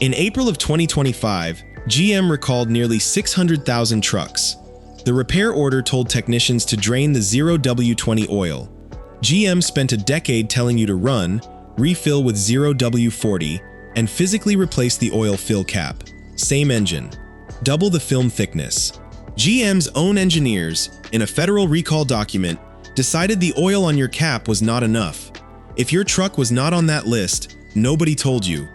In April of 2025, GM recalled nearly 600,000 trucks. The repair order told technicians to drain the 0W20 oil. GM spent a decade telling you to run, refill with 0W40, and physically replace the oil fill cap. Same engine. Double the film thickness. GM's own engineers, in a federal recall document, decided the oil on your cap was not enough. If your truck was not on that list, nobody told you.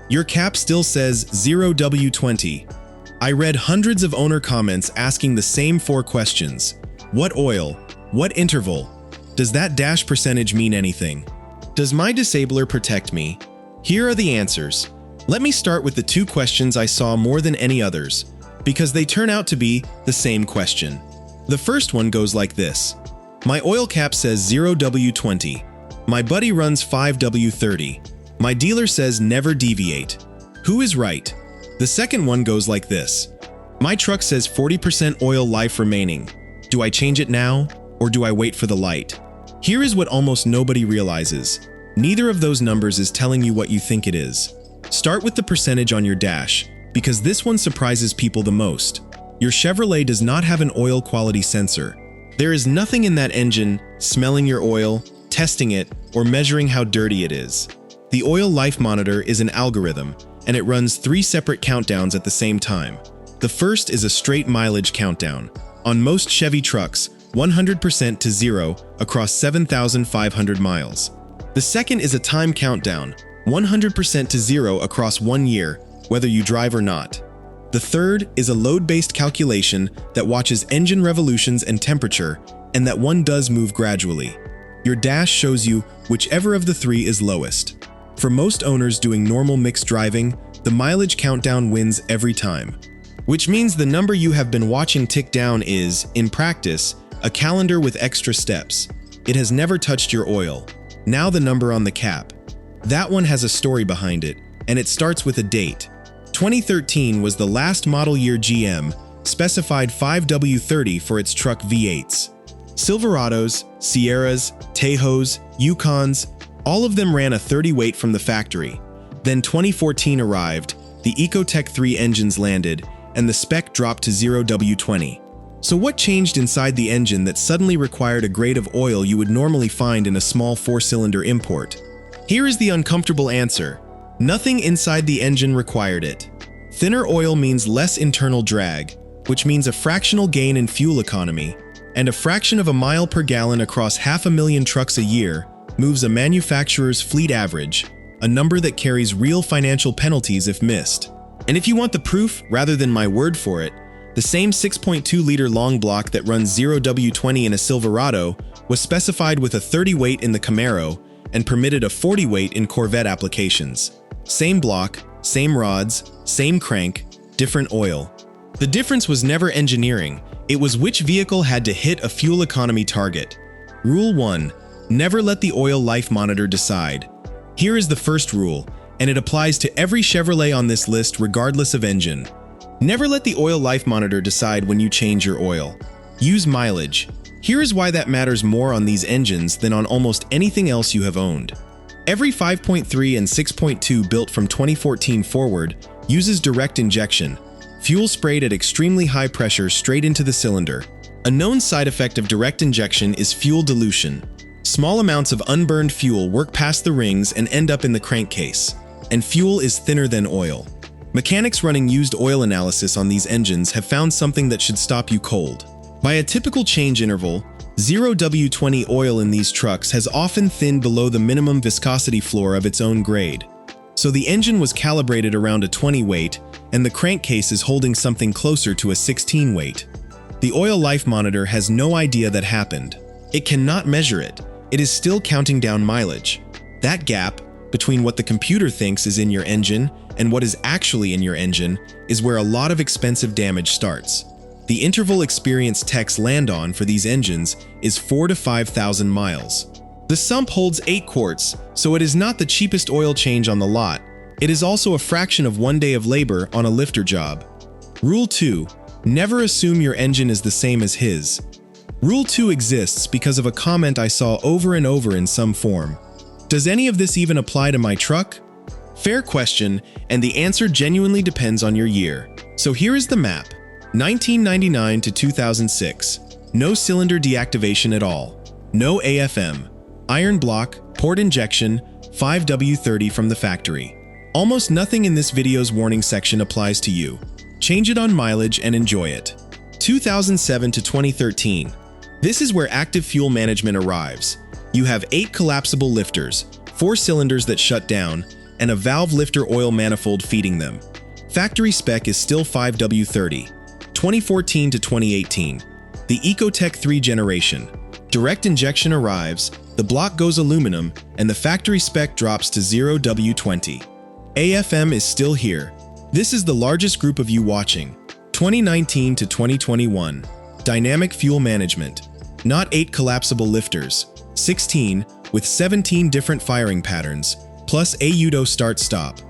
Your cap still says 0W20. I read hundreds of owner comments asking the same 4 questions. What oil? What interval? Does that dash percentage mean anything? Does my disabler protect me? Here are the answers. Let me start with the 2 questions I saw more than any others, because they turn out to be the same question. The first one goes like this. My oil cap says 0W20. My buddy runs 5W30. My dealer says never deviate. Who is right? The second one goes like this. My truck says 40% oil life remaining. Do I change it now, or do I wait for the light? Here is what almost nobody realizes. Neither of those numbers is telling you what you think it is. Start with the percentage on your dash, because this one surprises people the most. Your Chevrolet does not have an oil quality sensor. There is nothing in that engine smelling your oil, testing it, or measuring how dirty it is. The oil life monitor is an algorithm, and it runs 3 separate countdowns at the same time. The first is a straight mileage countdown. On most Chevy trucks, 100% to 0 across 7,500 miles. The second is a time countdown, 100% to 0 across 1 year, whether you drive or not. The third is a load-based calculation that watches engine revolutions and temperature, and that one does move gradually. Your dash shows you whichever of the 3 is lowest. For most owners doing normal mixed driving, the mileage countdown wins every time. Which means the number you have been watching tick down is, in practice, a calendar with extra steps. It has never touched your oil. Now the number on the cap. That one has a story behind it, and it starts with a date. 2013 was the last model year GM specified 5W30 for its truck V8s. Silverados, Sierras, Tahoes, Yukons, all of them ran a 30 weight from the factory. Then 2014 arrived, the Ecotec 3 engines landed, and the spec dropped to 0W20. So what changed inside the engine that suddenly required a grade of oil you would normally find in a small 4-cylinder import? Here is the uncomfortable answer. Nothing inside the engine required it. Thinner oil means less internal drag, which means a fractional gain in fuel economy, and a fraction of a mile per gallon across 500,000 trucks a year moves a manufacturer's fleet average, a number that carries real financial penalties if missed. And if you want the proof rather than my word for it, the same 6.2-liter long block that runs 0W20 in a Silverado was specified with a 30 weight in the Camaro and permitted a 40 weight in Corvette applications. Same block, same rods, same crank, different oil. The difference was never engineering, it was which vehicle had to hit a fuel economy target. Rule 1. Never let the oil life monitor decide. Here is the first rule, and it applies to every Chevrolet on this list regardless of engine. Never let the oil life monitor decide when you change your oil. Use mileage. Here is why that matters more on these engines than on almost anything else you have owned. Every 5.3 and 6.2 built from 2014 forward uses direct injection, fuel sprayed at extremely high pressure straight into the cylinder. A known side effect of direct injection is fuel dilution. Small amounts of unburned fuel work past the rings and end up in the crankcase, and fuel is thinner than oil. Mechanics running used oil analysis on these engines have found something that should stop you cold. By a typical change interval, 0W20 oil in these trucks has often thinned below the minimum viscosity floor of its own grade. So the engine was calibrated around a 20 weight, and the crankcase is holding something closer to a 16 weight. The oil life monitor has no idea that happened. It cannot measure it. It is still counting down mileage. That gap between what the computer thinks is in your engine and what is actually in your engine is where a lot of expensive damage starts. The interval experience techs land on for these engines is 4,000 to 5,000 miles. The sump holds 8 quarts, so it is not the cheapest oil change on the lot. It is also a fraction of 1 day of labor on a lifter job. Rule 2. Never assume your engine is the same as his. Rule 2 exists because of a comment I saw over and over in some form. Does any of this even apply to my truck? Fair question, and the answer genuinely depends on your year. So here is the map. 1999 to 2006. No cylinder deactivation at all. No AFM. Iron block, port injection, 5W30 from the factory. Almost nothing in this video's warning section applies to you. Change it on mileage and enjoy it. 2007 to 2013. This is where active fuel management arrives. You have 8 collapsible lifters, 4 cylinders that shut down, and a valve lifter oil manifold feeding them. Factory spec is still 5W30. 2014 to 2018. The Ecotech 3 generation. Direct injection arrives, the block goes aluminum, and the factory spec drops to 0W20. AFM is still here. This is the largest group of you watching. 2019 to 2021. Dynamic fuel management. Not 8 collapsible lifters. 16, with 17 different firing patterns, plus AUDO start-stop.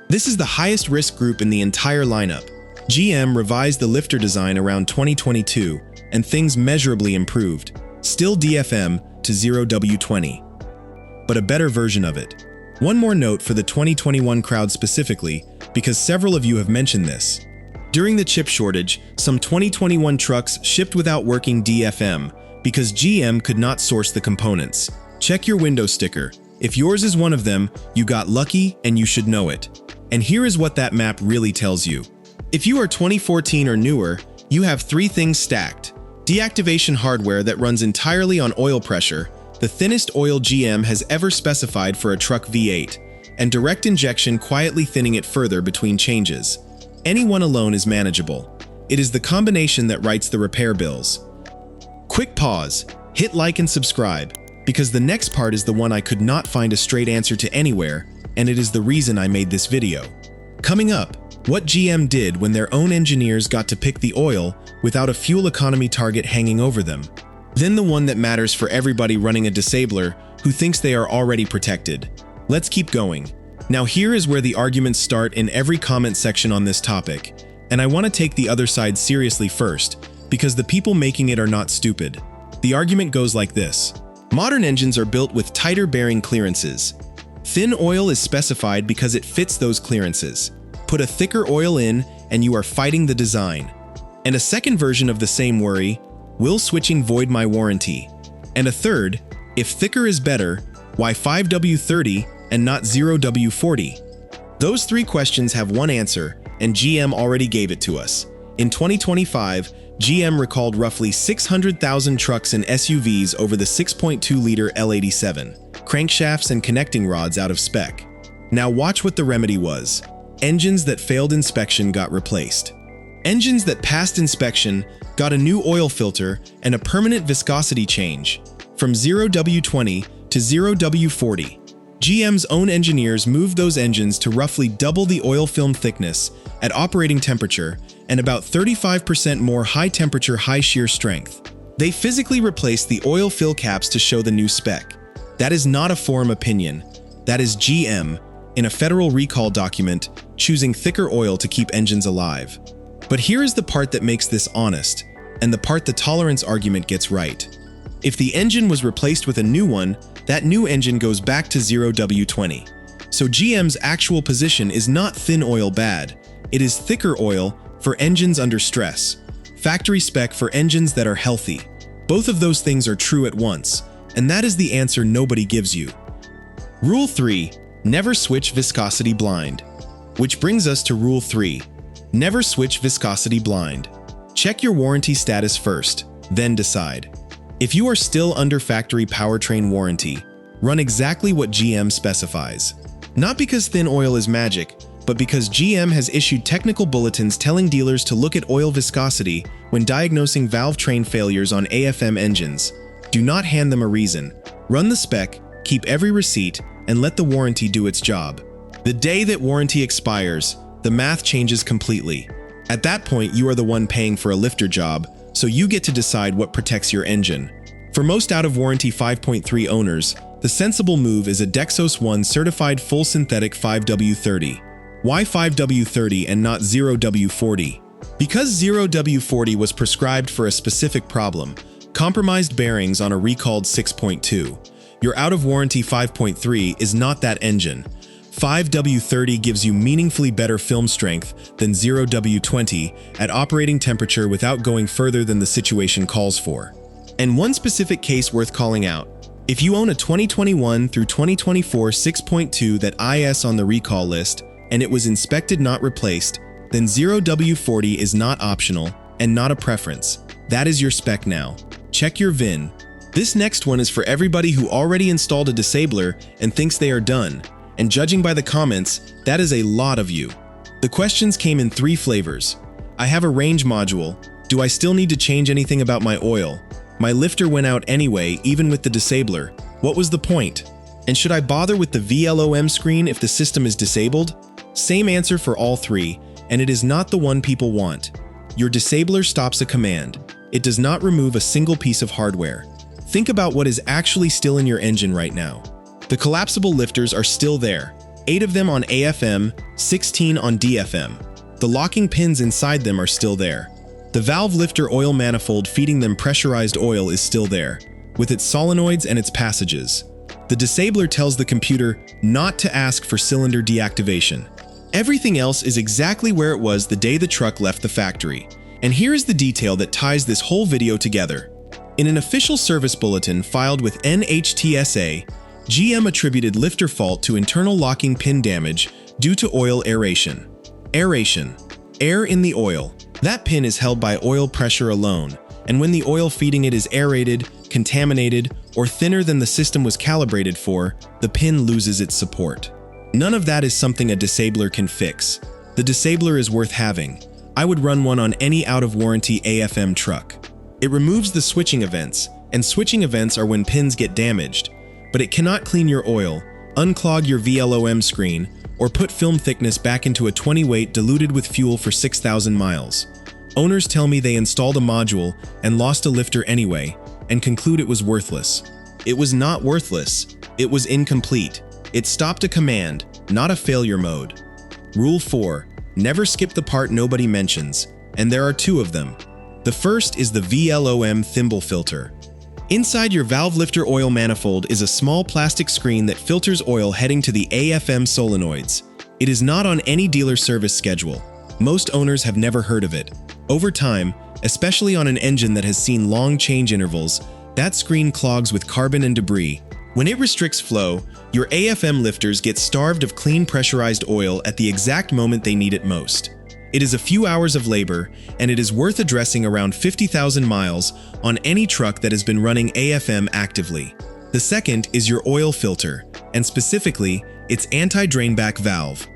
This is the highest risk group in the entire lineup. GM revised the lifter design around 2022, and things measurably improved. Still DFM to 0W20, but a better version of it. One more note for the 2021 crowd specifically, because several of you have mentioned this. During the chip shortage, some 2021 trucks shipped without working DFM because GM could not source the components. Check your window sticker. If yours is one of them, you got lucky and you should know it. And here is what that map really tells you. If you are 2014 or newer, you have 3 things stacked. Deactivation hardware that runs entirely on oil pressure, the thinnest oil GM has ever specified for a truck V8, and direct injection quietly thinning it further between changes. Any one alone is manageable. It is the combination that writes the repair bills. Quick pause, hit like and subscribe, because the next part is the one I could not find a straight answer to anywhere, and it is the reason I made this video. Coming up, what GM did when their own engineers got to pick the oil without a fuel economy target hanging over them. Then the one that matters for everybody running a disabler who thinks they are already protected. Let's keep going. Now here is where the arguments start in every comment section on this topic, and I want to take the other side seriously first, because the people making it are not stupid. The argument goes like this. Modern engines are built with tighter bearing clearances. Thin oil is specified because it fits those clearances. Put a thicker oil in, and you are fighting the design. And a second version of the same worry, will switching void my warranty? And a third, if thicker is better, why 5W30 and not 0W40? Those 3 questions have one answer, and GM already gave it to us. In 2025, GM recalled roughly 600,000 trucks and SUVs over the 6.2-liter L87, crankshafts and connecting rods out of spec. Now watch what the remedy was. Engines that failed inspection got replaced. Engines that passed inspection got a new oil filter and a permanent viscosity change, from 0W20 to 0W40. GM's own engineers moved those engines to roughly double the oil film thickness at operating temperature and about 35% more high-temperature, high-shear strength. They physically replaced the oil fill caps to show the new spec. That is not a forum opinion. That is GM, in a federal recall document, choosing thicker oil to keep engines alive. But here is the part that makes this honest, and the part the tolerance argument gets right. If the engine was replaced with a new one, that new engine goes back to 0W20. So GM's actual position is not thin oil bad, it is thicker oil for engines under stress. Factory spec for engines that are healthy. Both of those things are true at once, and that is the answer nobody gives you. Rule 3. Never switch viscosity blind. Which brings us to Rule 3. Never switch viscosity blind. Check your warranty status first, then decide. If you are still under factory powertrain warranty, run exactly what GM specifies. Not because thin oil is magic, but because GM has issued technical bulletins telling dealers to look at oil viscosity when diagnosing valve train failures on AFM engines. Do not hand them a reason. Run the spec, keep every receipt, and let the warranty do its job. The day that warranty expires, the math changes completely. At that point, you are the one paying for a lifter job, so you get to decide what protects your engine. For most out-of-warranty 5.3 owners, the sensible move is a Dexos 1 certified full synthetic 5W30. Why 5W30 and not 0W40? Because 0W40 was prescribed for a specific problem, compromised bearings on a recalled 6.2. Your out-of-warranty 5.3 is not that engine. 5W30 gives you meaningfully better film strength than 0W20 at operating temperature without going further than the situation calls for. And one specific case worth calling out. If you own a 2021 through 2024 6.2 that is on the recall list and it was inspected not replaced, then 0W40 is not optional and not a preference. That is your spec now. Check your VIN. This next one is for everybody who already installed a disabler and thinks they are done. And judging by the comments, that is a lot of you. The questions came in 3 flavors. I have a range module. Do I still need to change anything about my oil? My lifter went out anyway, even with the disabler. What was the point? And should I bother with the VLOM screen if the system is disabled? Same answer for all 3, and it is not the one people want. Your disabler stops a command. It does not remove a single piece of hardware. Think about what is actually still in your engine right now. The collapsible lifters are still there, 8 of them on AFM, 16 on DFM. The locking pins inside them are still there. The valve lifter oil manifold feeding them pressurized oil is still there, with its solenoids and its passages. The disabler tells the computer not to ask for cylinder deactivation. Everything else is exactly where it was the day the truck left the factory. And here is the detail that ties this whole video together. In an official service bulletin filed with NHTSA, GM attributed lifter fault to internal locking pin damage due to oil aeration. Aeration. Air in the oil. That pin is held by oil pressure alone, and when the oil feeding it is aerated, contaminated, or thinner than the system was calibrated for, the pin loses its support. None of that is something a disabler can fix. The disabler is worth having. I would run one on any out-of-warranty AFM truck. It removes the switching events, and switching events are when pins get damaged, but it cannot clean your oil, unclog your VLOM screen, or put film thickness back into a 20-weight diluted with fuel for 6,000 miles. Owners tell me they installed a module and lost a lifter anyway, and conclude it was worthless. It was not worthless. It was incomplete. It stopped a command, not a failure mode. Rule 4. Never skip the part nobody mentions, and there are 2 of them. The first is the VLOM thimble filter. Inside your valve lifter oil manifold is a small plastic screen that filters oil heading to the AFM solenoids. It is not on any dealer service schedule. Most owners have never heard of it. Over time, especially on an engine that has seen long change intervals, that screen clogs with carbon and debris. When it restricts flow, your AFM lifters get starved of clean pressurized oil at the exact moment they need it most. It is a few hours of labor, and it is worth addressing around 50,000 miles on any truck that has been running AFM actively. The second is your oil filter, and specifically, its anti-drainback valve.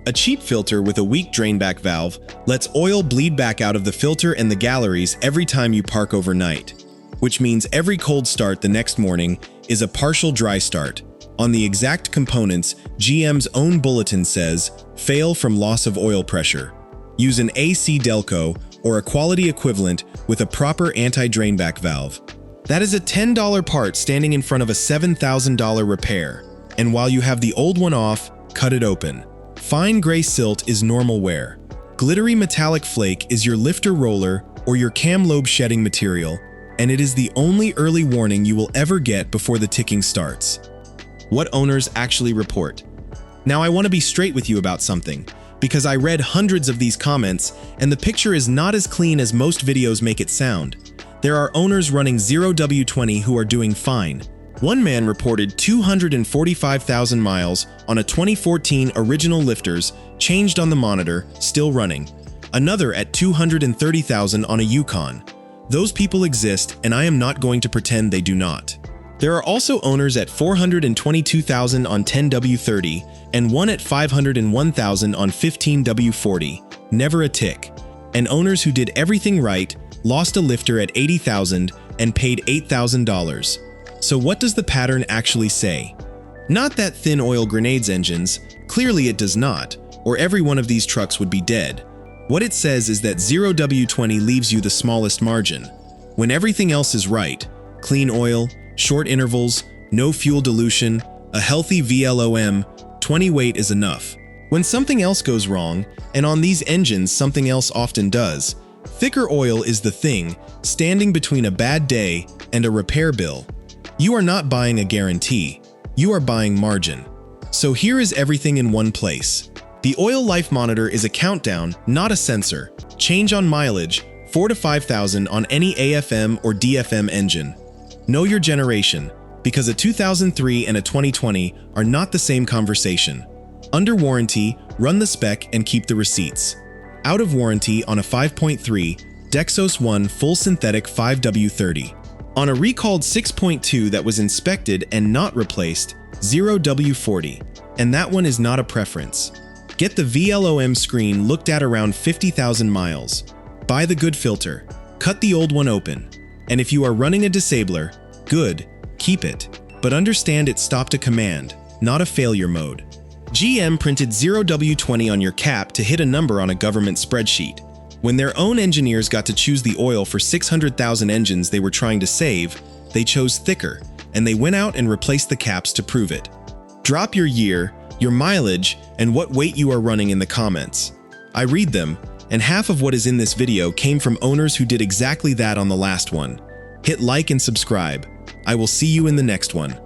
A cheap filter with a weak drainback valve lets oil bleed back out of the filter and the galleries every time you park overnight, which means every cold start the next morning is a partial dry start. On the exact components, GM's own bulletin says, fail from loss of oil pressure. Use an AC Delco or a quality equivalent with a proper anti-drainback valve. That is a $10 part standing in front of a $7,000 repair. And while you have the old one off, cut it open. Fine gray silt is normal wear. Glittery metallic flake is your lifter roller or your cam lobe shedding material, and it is the only early warning you will ever get before the ticking starts. What owners actually report. Now I want to be straight with you about something, because I read hundreds of these comments and the picture is not as clean as most videos make it sound. There are owners running 0W20 who are doing fine. One man reported 245,000 miles on a 2014 original lifters, changed on the monitor, still running. Another at 230,000 on a Yukon. Those people exist, and I am not going to pretend they do not. There are also owners at 422,000 on 10W30 and one at 501,000 on 15W40, never a tick. And owners who did everything right lost a lifter at 80,000 and paid $8,000. So what does the pattern actually say? Not that thin oil grenades engines, clearly it does not, or every one of these trucks would be dead. What it says is that 0W20 leaves you the smallest margin. When everything else is right, clean oil, short intervals, no fuel dilution, a healthy VLOM, 20 weight is enough. When something else goes wrong, and on these engines something else often does, thicker oil is the thing, standing between a bad day and a repair bill. You are not buying a guarantee, you are buying margin. So here is everything in one place. The oil life monitor is a countdown, not a sensor. Change on mileage, 4 to 5,000 on any AFM or DFM engine. Know your generation, because a 2003 and a 2020 are not the same conversation. Under warranty, run the spec and keep the receipts. Out of warranty on a 5.3 Dexos 1 full synthetic 5W30. On a recalled 6.2 that was inspected and not replaced, 0W40. And that one is not a preference. Get the VLOM screen looked at around 50,000 miles. Buy the good filter. Cut the old one open. And if you are running a disabler, good, keep it. But understand it stopped a command, not a failure mode. GM printed 0W20 on your cap to hit a number on a government spreadsheet. When their own engineers got to choose the oil for 600,000 engines they were trying to save, they chose thicker, and they went out and replaced the caps to prove it. Drop your year, your mileage, and what weight you are running in the comments. I read them, and half of what is in this video came from owners who did exactly that on the last one. Hit like and subscribe. I will see you in the next one.